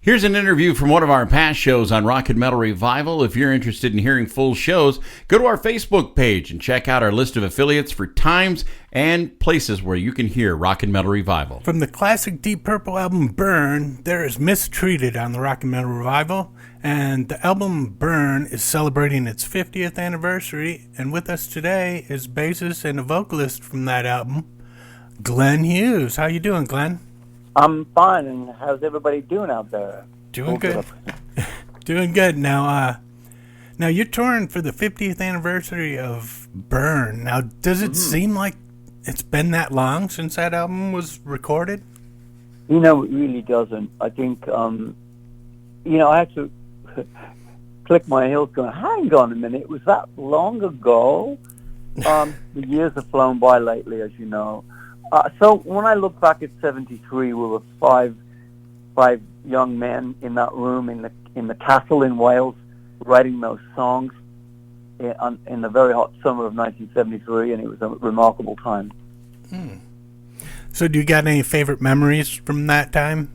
Here's an interview from one of our past shows on Rock and Metal Revival. If you're interested in hearing full shows, go to our Facebook page and check out our list of affiliates for times and places where you can hear Rock and Metal Revival. From the classic Deep Purple album Burn, there is Mistreated on the Rock and Metal Revival, and the album Burn is celebrating its 50th anniversary, and with us today is bassist and a vocalist from that album, Glenn Hughes. How you doing, Glenn? I'm fine, and how's everybody doing out there? Doing good. Doing good. Now you're touring for the 50th anniversary of Burn. Now, does it seem like it's been that long since that album was recorded? You know, it really doesn't. I think, I had to click my heels going, hang on a minute, was that long ago? The years have flown by lately, as you know. So when I look back at '73, we were five young men in that room in the castle in Wales, writing those songs in the very hot summer of 1973, and it was a remarkable time. So, do you got any favorite memories from that time?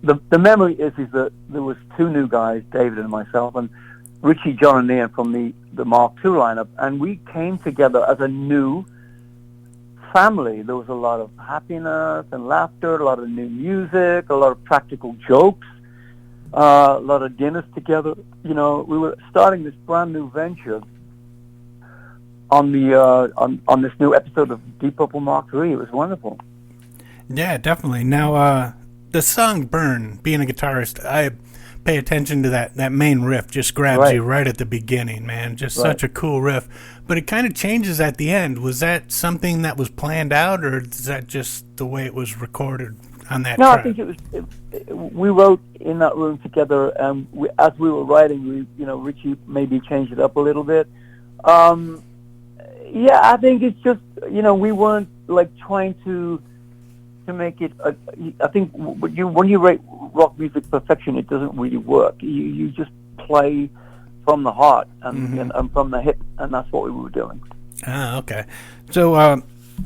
The memory is that there was two new guys, David and myself, and Richie, John, and Ian from the Mark II lineup, and we came together as a new family. There was a lot of happiness and laughter, a lot of new music, a lot of practical jokes, a lot of dinners together. You know, we were starting this brand new venture on the on this new episode of Deep Purple Mark III. It was wonderful. Yeah, definitely. Now, the song Burn, being a guitarist, I pay attention to that main riff. Just grabs you right at the beginning, man. Just such a cool riff. But it kind of changes at the end. Was that something that was planned out, or is that just the way it was recorded on that track? I think it was. We wrote in that room together, and as we were writing, Richie maybe changed it up a little bit. I think it's just, we weren't like trying to make it. I think when you write rock music perfection, it doesn't really work. You just play from the heart and from the hip, and that's what we were doing. Ah, okay. So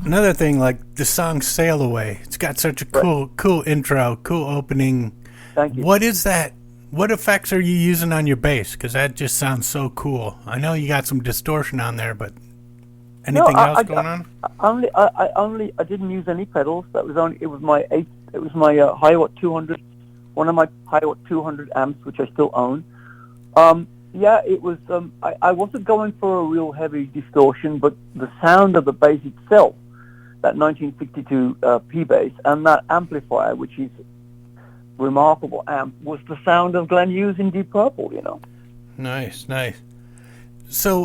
another thing, like the song "Sail Away," it's got such a cool intro, cool opening. Thank you. What is that? What effects are you using on your bass? Because that just sounds so cool. I know you got some distortion on there, but anything else going on? I didn't use any pedals. It was my Hiwatt 200, one of my Hiwatt 200 amps, which I still own. It was. I wasn't going for a real heavy distortion, but the sound of the bass itself, that 1962 P bass, and that amplifier, which is remarkable amp, was the sound of Glenn Hughes in Deep Purple. Nice. So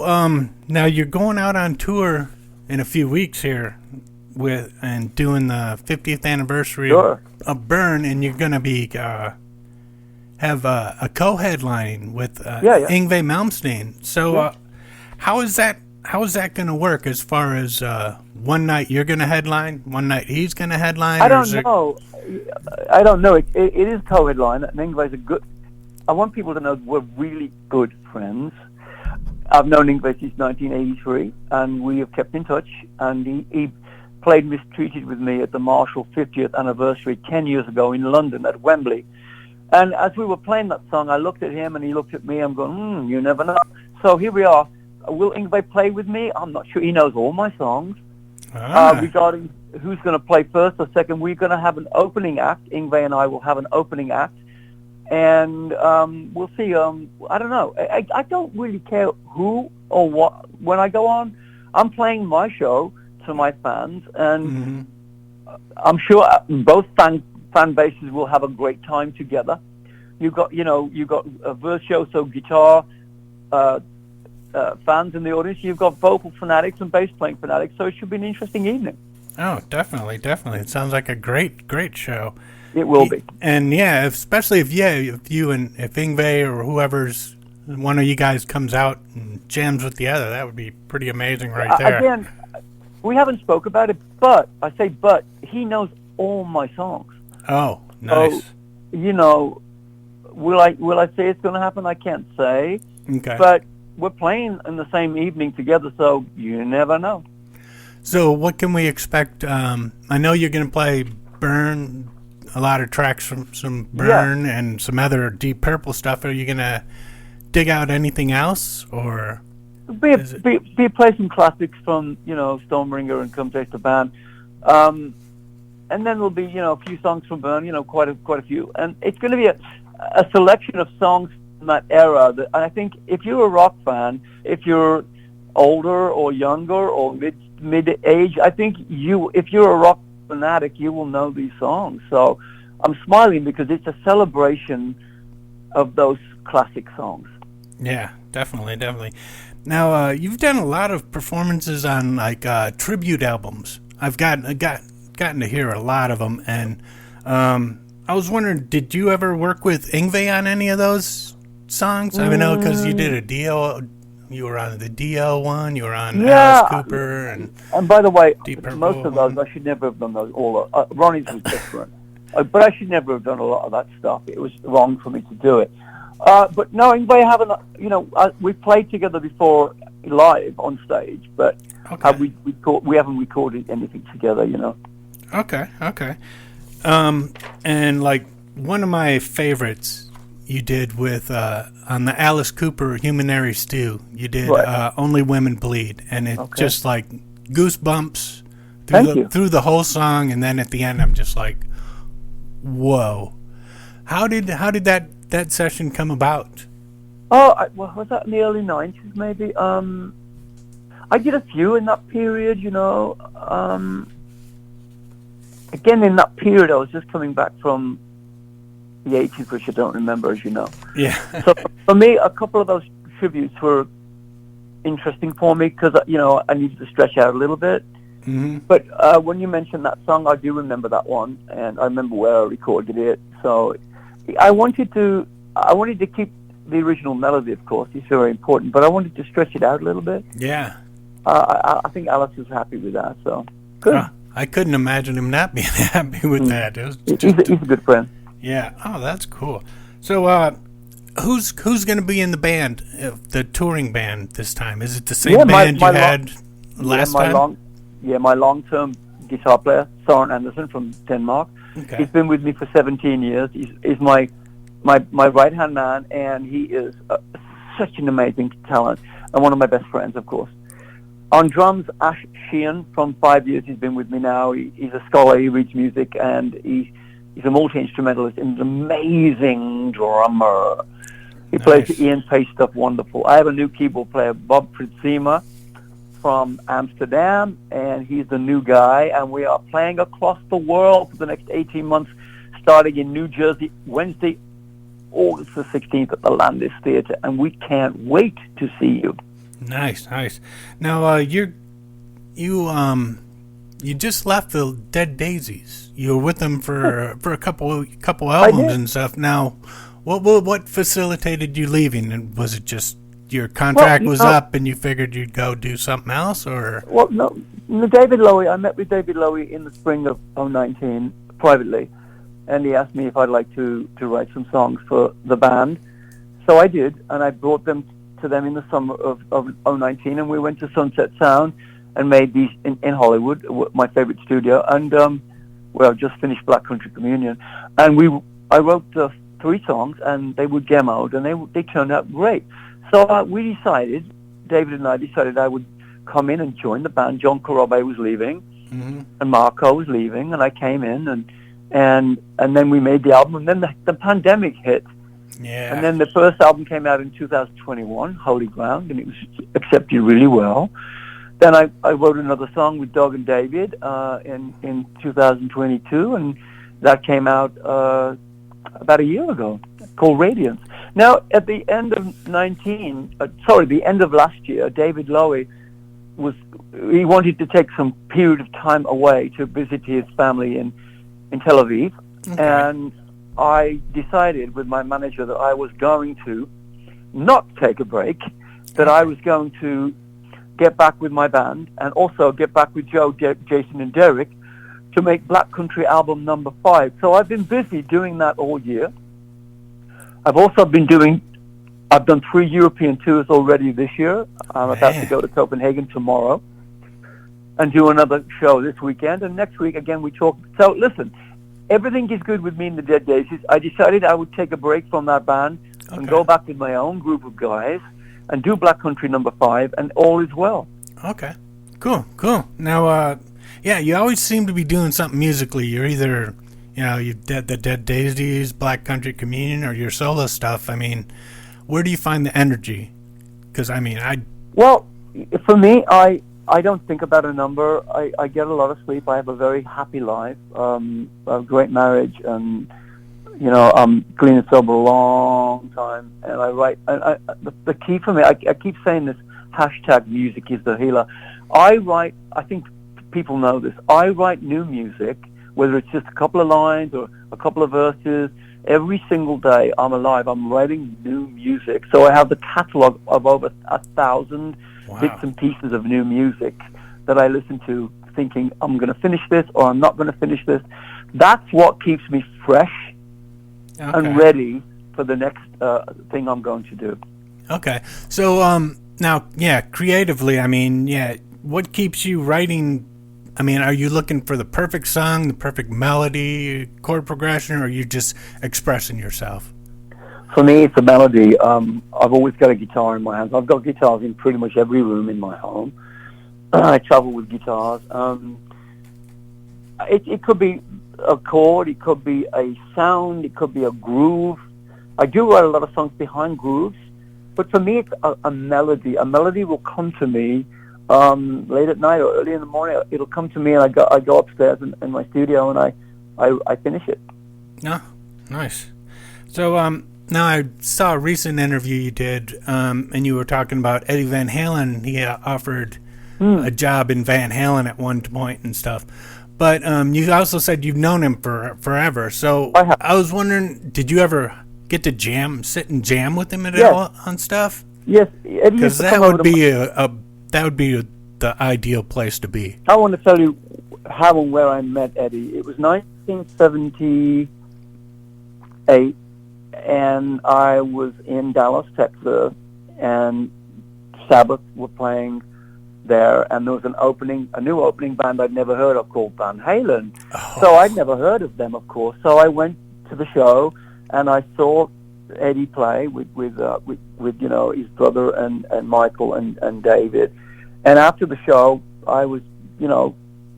now you're going out on tour in a few weeks here and doing the 50th anniversary of Burn, and you're going to be have a co-headlining with Yngwie Malmsteen. So how is that going to work as far as one night you're going to headline, one night he's going to headline? I don't know. It is co-headline, and Yngwie's a good. I want people to know we're really good friends. I've known Yngwie since 1983, and we have kept in touch, and he played Mistreated with me at the Marshall 50th anniversary 10 years ago in London at Wembley. And as we were playing that song, I looked at him and he looked at me. I'm going, you never know. So here we are. Will Yngwie play with me? I'm not sure. He knows all my songs. Regarding who's going to play first or second, we're going to have an opening act. Yngwie and I will have an opening act. And we'll see. I don't know. I don't really care who or what. When I go on, I'm playing my show to my fans. And I'm sure both fan bases will have a great time together. You've got a virtuoso guitar fans in the audience. You've got vocal fanatics and bass playing fanatics. So it should be an interesting evening. Oh, definitely. It sounds like a great show. It will be. And especially if Yngwie or whoever's one of you guys comes out and jams with the other, that would be pretty amazing right there. Again, we haven't spoke about it, but he knows all my songs. Oh, nice. So, will I say it's going to happen? I can't say. Okay. But we're playing in the same evening together, so you never know. So what can we expect? I know you're going to play Burn a lot of tracks from some Burn and some other Deep Purple stuff. Are you gonna dig out anything else, or be play some classics from Stormbringer and Come Taste the Band, and then there'll be a few songs from Burn, quite a few, and it's going to be a selection of songs from that era. And I think if you're a rock fan, if you're older or younger or mid age, I think if you're a rock fanatic, you will know these songs. So I'm smiling because it's a celebration of those classic songs. Yeah, definitely. Now, you've done a lot of performances on tribute albums. I've gotten to hear a lot of them, and I was wondering, did you ever work with Yngwie on any of those songs? I know because you did a Dio. You were on the Dio one. You were on Alice Cooper and by the way, Deep Purple. Most of those I should never have done those. All Ronnie's was different, but I should never have done a lot of that stuff. It was wrong for me to do it. But no, Yngwie haven't. We played together before live on stage, but we haven't recorded anything together. Okay. And one of my favorites you did with on the Alice Cooper Humanary Stew, you did Only Women Bleed, and it's just like goosebumps through the whole song, and then at the end I'm just like, whoa. How did that session come about? Was that in the early 90s maybe? I did a few in that period, again, in that period, I was just coming back from the 80s, which I don't remember, as you know. Yeah. So for me, a couple of those tributes were interesting for me because, I needed to stretch out a little bit. Mm-hmm. But when you mentioned that song, I do remember that one, and I remember where I recorded it. So I wanted to keep the original melody, of course. It's very important, but I wanted to stretch it out a little bit. Yeah. I think Alice was happy with that, so good. I couldn't imagine him not being happy with that. It was he's a good friend. Yeah. Oh, that's cool. So, who's going to be in the band, the touring band this time? Is it the same band you had last time? My long-term guitar player, Søren Andersen from Denmark. Okay. He's been with me for 17 years. He's my right-hand man, and he is such an amazing talent, and one of my best friends, of course. On drums, Ash Sheehan, from 5 years, he's been with me now. He's a scholar, he reads music, and he's a multi-instrumentalist and an amazing drummer. He plays the Ian Pace stuff wonderful. I have a new keyboard player, Bob Pritzema, from Amsterdam, and he's the new guy, and we are playing across the world for the next 18 months, starting in New Jersey, Wednesday, August the 16th at the Landis Theatre, and we can't wait to see you. Nice. Now, you just left the Dead Daisies. You were with them for a couple albums and stuff. Now, what facilitated you leaving? And was it just your contract was up and you figured you'd go do something else, or? Well, no. David Lowy. I met with David Lowy in the spring of 2019 privately, and he asked me if I'd like to write some songs for the band. So I did, and I brought them to them in the summer of 2019, and we went to Sunset Sound and made these in Hollywood, my favorite studio, and I've just finished Black Country Communion, and I wrote 3 songs, and they were demoed, and they turned out great. So David and I decided I would come in and join the band. John Korobe was leaving, and Marco was leaving, and I came in, and then we made the album, and then the pandemic hit. Yeah. And then the first album came out in 2021, Holy Ground, and it was accepted really well. Then I wrote another song with Doug and David in 2022, and that came out about a year ago, called Radiance. Now, at the end of the end of last year, David Lowy he wanted to take some period of time away to visit his family in Tel Aviv, and I decided with my manager that I was going to not take a break, that I was going to get back with my band and also get back with Joe, Jason, and Derek to make Black Country album number 5. So I've been busy doing that all year. I've done 3 European tours already this year. I'm about to go to Copenhagen tomorrow and do another show this weekend. And next week, again, we talk. So listen, everything is good with me and the Dead Daisies. I decided I would take a break from that band and go back with my own group of guys and do Black Country number 5, and all is well. Okay. Cool. Now, you always seem to be doing something musically. You're either, you did the Dead Daisies, Black Country Communion, or your solo stuff. I mean, where do you find the energy? Because, Well, for me, I don't think about a number. I get a lot of sleep. I have a very happy life, a great marriage, and I'm clean and sober a long time, and I write. The key for me, I keep saying this, hashtag music is the healer. I write, I think people know this, I write new music, whether it's just a couple of lines or a couple of verses. Every single day I'm alive, I'm writing new music. So I have the catalog of over 1,000 bits and pieces of new music that I listen to, thinking I'm going to finish this or I'm not going to finish this. That's what keeps me fresh and ready for the next thing I'm going to do. Okay. So now, creatively, what keeps you writing? Are you looking for the perfect song, the perfect melody, chord progression, or are you just expressing yourself? For me, it's a melody. I've always got a guitar in my hands. I've got guitars in pretty much every room in my home. I travel with guitars. It could be a chord, it could be a sound, it could be a groove. I do write a lot of songs behind grooves, but for me, it's a melody. A melody will come to me late at night or early in the morning. It'll come to me, and I go upstairs in my studio, and I finish it. Oh, nice. So now I saw a recent interview you did, and you were talking about Eddie Van Halen. He offered a job in Van Halen at one point and stuff. But you also said you've known him for forever. So I was wondering, did you ever get to sit and jam with him at all on stuff? Yes, Eddie. Because that would be that would be the ideal place to be. I want to tell you how and where I met Eddie. It was 1978, and I was in Dallas, Texas, and Sabbath were playing there, and there was a new opening band I'd never heard of called Van Halen. So I'd never heard of them, of course. So I went to the show, and I saw Eddie play with his brother and Michael and David. And after the show, I was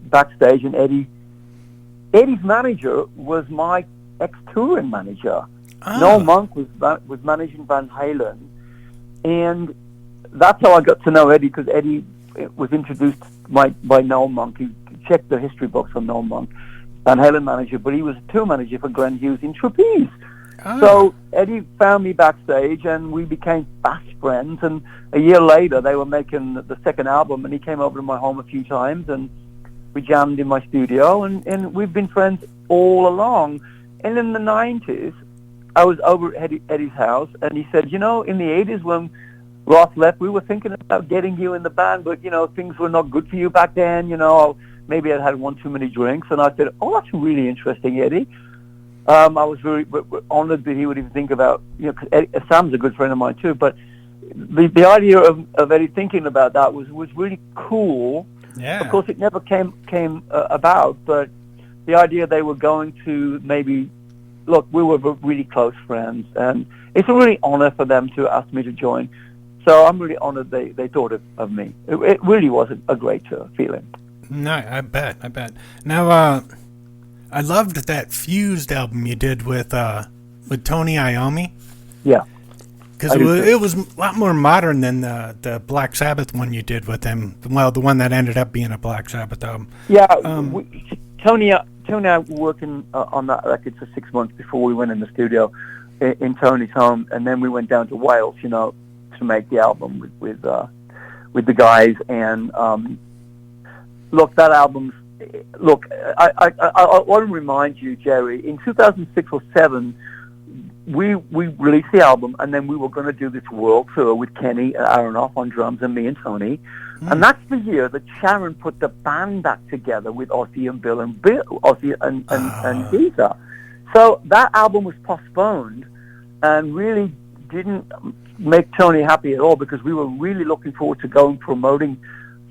backstage, and Eddie's manager was my ex-touring manager. Noel Monk was managing Van Halen, and that's how I got to know Eddie, because Eddie was introduced by Noel Monk. He checked the history books on Noel Monk, Van Halen manager, but he was a tour manager for Glenn Hughes in Trapeze. So Eddie found me backstage, and we became fast friends. And a year later, they were making the second album, and he came over to my home a few times, and we jammed in my studio, and we've been friends all along. And in the 90s, I was over at Eddie's house, and he said, in the 80s when Roth left, we were thinking about getting you in the band, but, things were not good for you back then. Maybe I'd had one too many drinks. And I said, that's really interesting, Eddie. I was very honored that he would even think about, because Sam's a good friend of mine too, but the idea of Eddie thinking about that was really cool. Yeah. Of course, it never came about, but the idea they were going to maybe, look, we were really close friends, and it's a really honor for them to ask me to join. So I'm really honored they thought of me. It really was a great feeling. No, I bet. Now, I loved that Fused album you did with Tony Iommi. Yeah. Because it was a lot more modern than the Black Sabbath one you did with him. Well, the one that ended up being a Black Sabbath album. Yeah, Tony and I were working on that record for 6 months before we went in the studio in Tony's home, and then we went down to Wales, to make the album with the guys. And look, that album's I want to remind you, Jerry, in 2006 or 7, we released the album, and then we were going to do this world tour with Kenny Aronoff on drums and me and Tony. And that's the year that Sharon put the band back together with Ozzy and Bill and Ozzy and Geezer. So that album was postponed and really didn't make Tony happy at all, because we were really looking forward to going promoting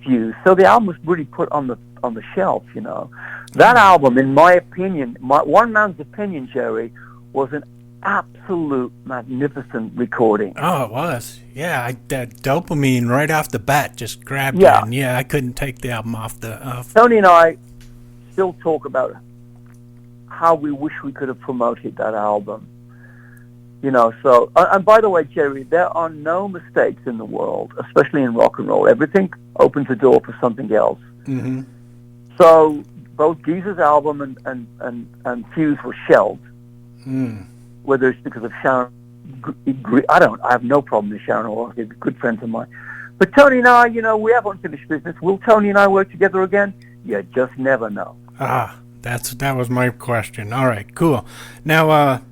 Fuse. So the album was really put on the shelf, you know. That album, in my opinion, one man's opinion, Jerry, was an absolute magnificent recording. Oh, it was. Yeah, that dopamine right off the bat just grabbed Yeah. you. And yeah, I couldn't take the album off the... Tony and I still talk about how we wish we could have promoted that album. You know, so... And by the way, Jerry, there are no mistakes in the world, especially in rock and roll. Everything opens the door for something else. Mm-hmm. So both Geezer's album and Fuse were shelved. Mm. Whether it's because of Sharon, I have no problem with Sharon or they're good friends of mine. But Tony and I, you know, we have unfinished business. Will Tony and I work together again? You just never know. That was my question. All right, cool. Now,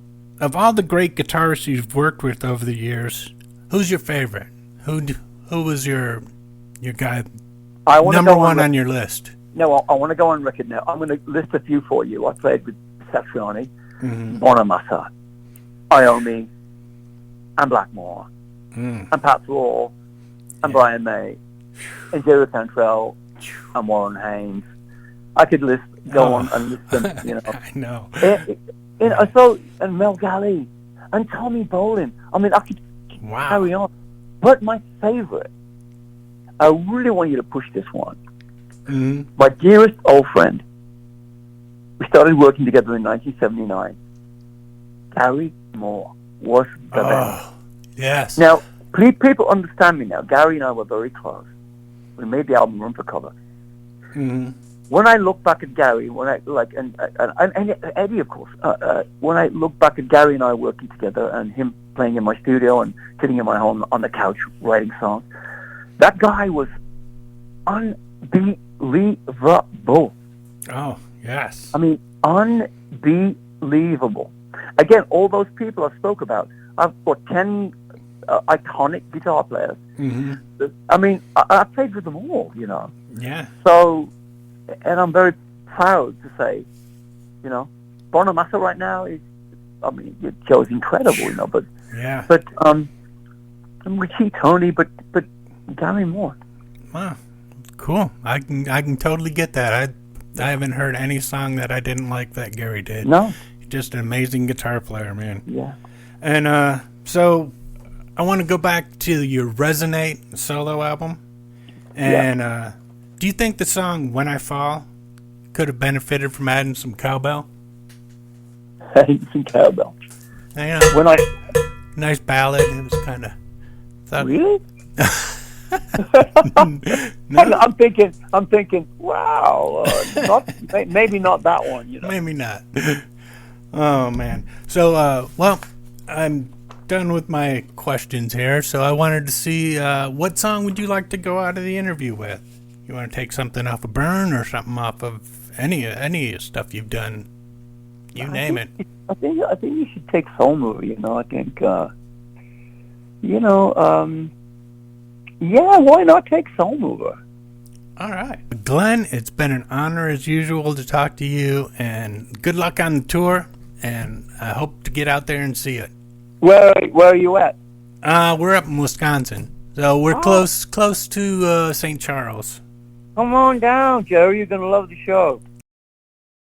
of all the great guitarists you've worked with over the years, who's your favorite? Who was your guy number one on your list? No, I want to go on record now. I'm going to list a few for you. I played with Satriani, Bonamassa, Iommi, and Blackmore, and Pat Raw, and Brian May, and Jerry Cantrell, and Warren Haynes. I could go on and list them, you know. I know. And Mel Galley, and Tommy Bolin. I mean, I could Wow. carry on. But my favorite, I really want you to push this one. Mm-hmm. My dearest old friend, we started working together in 1979. Gary Moore was the best. Yes. Now, please, people understand me now. Gary and I were very close. We made the album Run for Cover. Mm-hmm. When I look back at Gary, and Eddie, of course, when I look back at Gary and I working together and him playing in my studio and sitting in my home on the couch writing songs, that guy was unbelievable. Oh, yes. I mean, unbelievable. Again, all those people I spoke about, I've got 10 iconic guitar players. Mm-hmm. I mean, I played with them all, you know. Yeah. So, and I'm very proud to say, you know, Bonamassa right now is, I mean, Joe's incredible, you know, but yeah. But Richie, Tony, but Gary Moore. Wow, cool. I can totally get that. I haven't heard any song that I didn't like that Gary did. No, just an amazing guitar player, man. Yeah. And so I want to go back to your Resonate solo album. And do you think the song When I Fall could have benefited from adding some cowbell? Adding some cowbell. You know, when nice ballad. It was kind of... Really? No. I'm thinking. Wow, maybe not that one. You know, maybe not. Oh man. So, well, I'm done with my questions here. So I wanted to see what song would you like to go out of the interview with? You want to take something off of Burn or something off of any stuff you've done? You name it. I think you should take Soul Mover. You know, I think. Yeah, why not take Soul Mover? All right. Glenn, it's been an honor as usual to talk to you, and good luck on the tour, and I hope to get out there and see it. Where are you at? We're up in Wisconsin, so we're close to St. Charles. Come on down, Jerry. You're going to love the show.